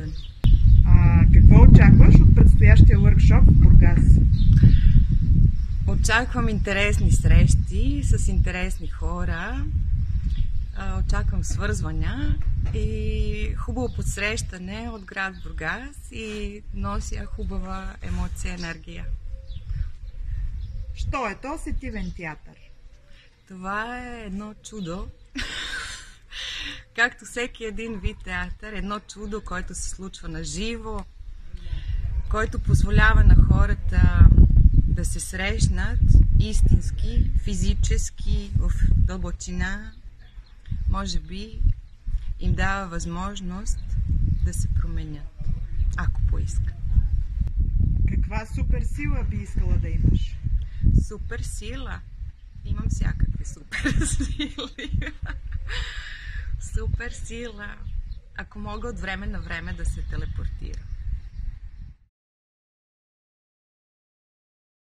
свободен. Какво очакваш от предстоящия въркшоп в Бургас? Очаквам интересни срещи с интересни хора, очаквам свързвания и хубаво подсрещане от град Бургас и нося хубава емоция, енергия. Що е то сетивен театър? Това е едно чудо. Както всеки един вид театър, едно чудо, което се случва на живо, който позволява на хората да се срещнат истински, физически, в дълбочина, може би им дава възможност да се променят, ако поискат. Каква суперсила би искала да имаш? Суперсила? Имам всякакви суперсили. Суперсила. Ако мога от време на време да се телепортирам.